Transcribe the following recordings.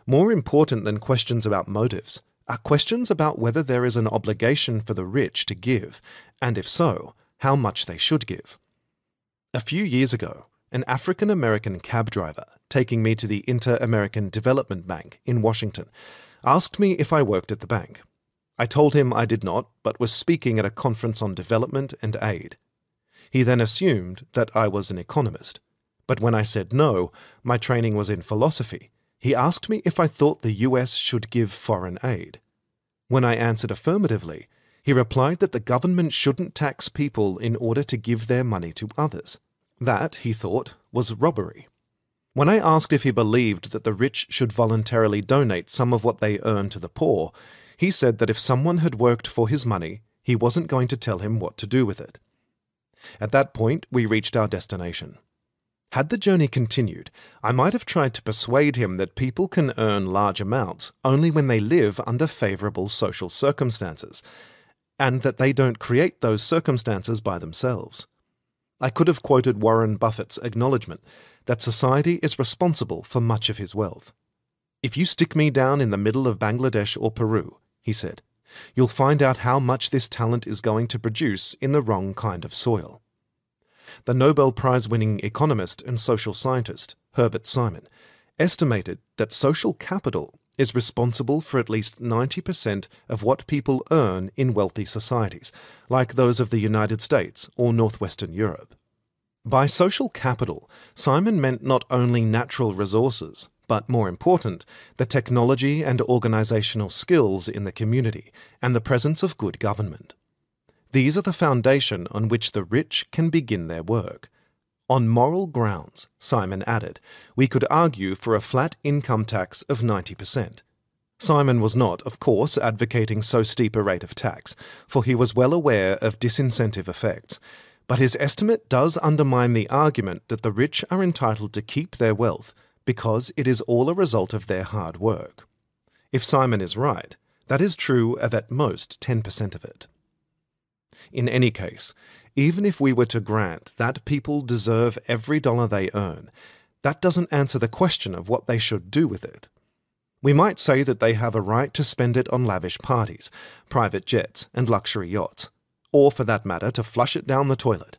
More important than questions about motives are questions about whether there is an obligation for the rich to give, and if so, how much they should give. A few years ago, an African-American cab driver taking me to the Inter-American Development Bank in Washington asked me if I worked at the bank. I told him I did not, but was speaking at a conference on development and aid. He then assumed that I was an economist. But when I said no, my training was in philosophy, he asked me if I thought the US should give foreign aid. When I answered affirmatively, he replied that the government shouldn't tax people in order to give their money to others. That, he thought, was robbery. When I asked if he believed that the rich should voluntarily donate some of what they earn to the poor, he said that if someone had worked for his money, he wasn't going to tell him what to do with it. At that point, we reached our destination. Had the journey continued, I might have tried to persuade him that people can earn large amounts only when they live under favorable social circumstances, and that they don't create those circumstances by themselves. I could have quoted Warren Buffett's acknowledgement that society is responsible for much of his wealth. "If you stick me down in the middle of Bangladesh or Peru," he said, "you'll find out how much this talent is going to produce in the wrong kind of soil." The Nobel Prize-winning economist and social scientist, Herbert Simon, estimated that social capital is responsible for at least 90% of what people earn in wealthy societies, like those of the United States or Northwestern Europe. By social capital, Simon meant not only natural resources, but more important, the technology and organizational skills in the community and the presence of good government. These are the foundation on which the rich can begin their work. On moral grounds, Simon added, we could argue for a flat income tax of 90%. Simon was not, of course, advocating so steep a rate of tax, for he was well aware of disincentive effects, but his estimate does undermine the argument that the rich are entitled to keep their wealth because it is all a result of their hard work. If Simon is right, that is true of at most 10% of it. In any case, even if we were to grant that people deserve every dollar they earn, that doesn't answer the question of what they should do with it. We might say that they have a right to spend it on lavish parties, private jets, and luxury yachts, or for that matter to flush it down the toilet,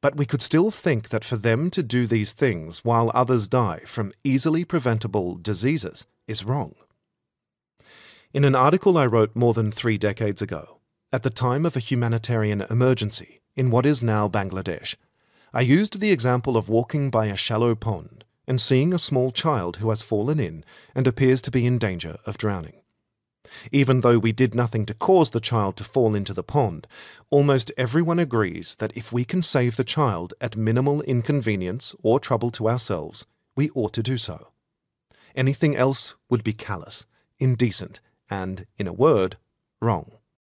but we could still think that for them to do these things while others die from easily preventable diseases is wrong. In an article I wrote more than 3 decades ago, at the time of a humanitarian emergency in what is now Bangladesh, I used the example of walking by a shallow pond and seeing a small child who has fallen in and appears to be in danger of drowning. Even though we did nothing to cause the child to fall into the pond, almost everyone agrees that if we can save the child at minimal inconvenience or trouble to ourselves, we ought to do so. Anything else would be callous, indecent, and, in a word, wrong.